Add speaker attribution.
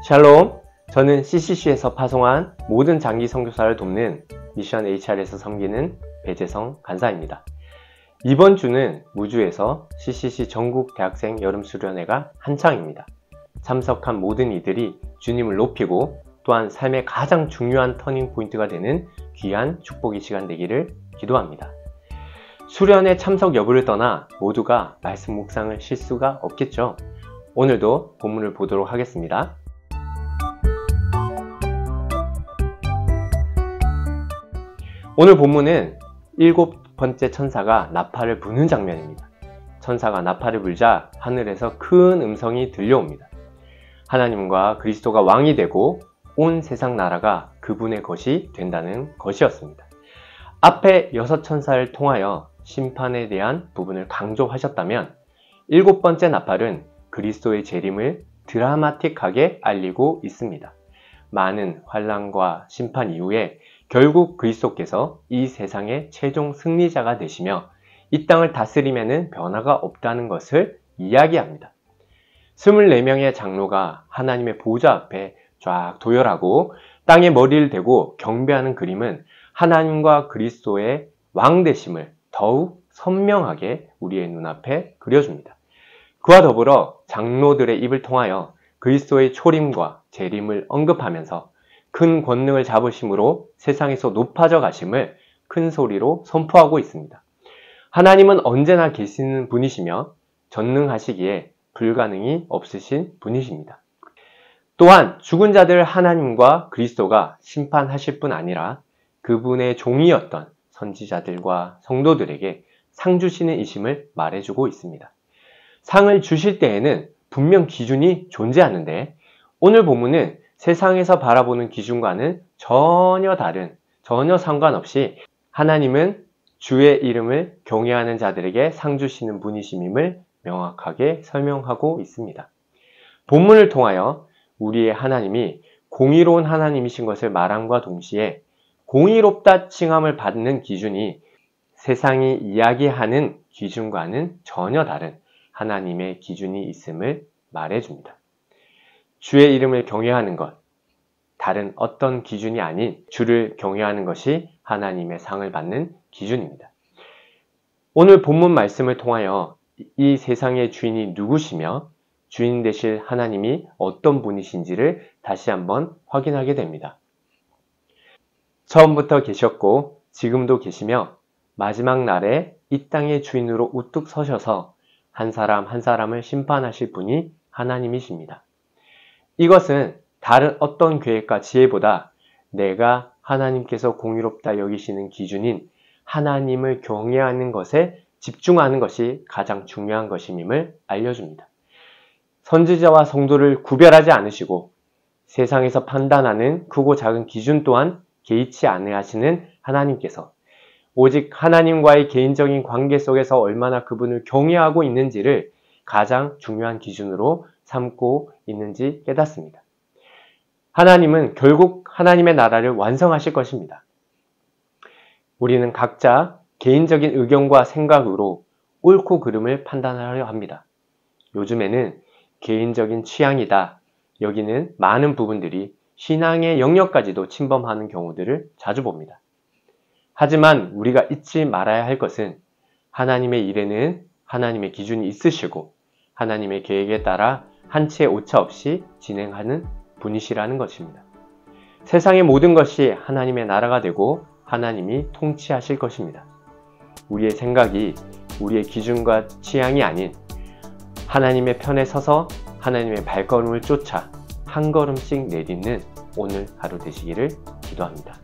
Speaker 1: 샬롬, 저는 CCC에서 파송한 모든 장기 선교사를 돕는 미션 HR에서 섬기는 배재성 간사입니다. 이번 주는 무주에서 CCC 전국 대학생 여름수련회가 한창입니다. 참석한 모든 이들이 주님을 높이고 또한 삶의 가장 중요한 터닝포인트가 되는 귀한 축복의 시간 되기를 기도합니다. 수련회 참석 여부를 떠나 모두가 말씀 묵상을 쉴 수가 없겠죠. 오늘도 본문을 보도록 하겠습니다. 오늘 본문은 7번째 천사가 나팔을 부는 장면입니다. 천사가 나팔을 불자 하늘에서 큰 음성이 들려옵니다. 하나님과 그리스도가 왕이 되고 온 세상 나라가 그분의 것이 된다는 것이었습니다. 앞에 6천사를 통하여 심판에 대한 부분을 강조하셨다면 7번째 나팔은 그리스도의 재림을 드라마틱하게 알리고 있습니다. 많은 환난과 심판 이후에 결국 그리스도께서 이 세상의 최종 승리자가 되시며 이 땅을 다스림에는 변화가 없다는 것을 이야기합니다. 24명의 장로가 하나님의 보좌 앞에 쫙 도열하고 땅에 머리를 대고 경배하는 그림은 하나님과 그리스도의 왕 되심을 더욱 선명하게 우리의 눈앞에 그려줍니다. 그와 더불어 장로들의 입을 통하여 그리스도의 초림과 재림을 언급하면서 큰 권능을 잡으심으로 세상에서 높아져 가심을 큰 소리로 선포하고 있습니다. 하나님은 언제나 계시는 분이시며 전능하시기에 불가능이 없으신 분이십니다. 또한 죽은 자들 하나님과 그리스도가 심판하실 뿐 아니라 그분의 종이었던 선지자들과 성도들에게 상 주시는 이심을 말해주고 있습니다. 상을 주실 때에는 분명 기준이 존재하는데 오늘 본문은 세상에서 바라보는 기준과는 전혀 다른, 전혀 상관없이 하나님은 주의 이름을 경외하는 자들에게 상 주시는 분이심임을 명확하게 설명하고 있습니다. 본문을 통하여 우리의 하나님이 공의로운 하나님이신 것을 말함과 동시에 공의롭다 칭함을 받는 기준이 세상이 이야기하는 기준과는 전혀 다른 하나님의 기준이 있음을 말해줍니다. 주의 이름을 경외하는 것, 다른 어떤 기준이 아닌 주를 경외하는 것이 하나님의 상을 받는 기준입니다. 오늘 본문 말씀을 통하여 이 세상의 주인이 누구시며 주인 되실 하나님이 어떤 분이신지를 다시 한번 확인하게 됩니다. 처음부터 계셨고 지금도 계시며 마지막 날에 이 땅의 주인으로 우뚝 서셔서 한 사람 한 사람을 심판하실 분이 하나님이십니다. 이것은 다른 어떤 계획과 지혜보다 내가 하나님께서 공의롭다 여기시는 기준인 하나님을 경외하는 것에 집중하는 것이 가장 중요한 것임을 알려줍니다. 선지자와 성도를 구별하지 않으시고 세상에서 판단하는 크고 작은 기준 또한 개의치 아니하시는 하나님께서 오직 하나님과의 개인적인 관계 속에서 얼마나 그분을 경외하고 있는지를 가장 중요한 기준으로 삼고 있는지 깨닫습니다. 하나님은 결국 하나님의 나라를 완성하실 것입니다. 우리는 각자 개인적인 의견과 생각으로 옳고 그름을 판단하려 합니다. 요즘에는 개인적인 취향이다 여기는 많은 부분들이 신앙의 영역까지도 침범하는 경우들을 자주 봅니다. 하지만 우리가 잊지 말아야 할 것은 하나님의 일에는 하나님의 기준이 있으시고 하나님의 계획에 따라 한치의 오차 없이 진행하는 분이시라는 것입니다. 세상의 모든 것이 하나님의 나라가 되고 하나님이 통치하실 것입니다. 우리의 생각이 우리의 기준과 취향이 아닌 하나님의 편에 서서 하나님의 발걸음을 쫓아 한 걸음씩 내딛는 오늘 하루 되시기를 기도합니다.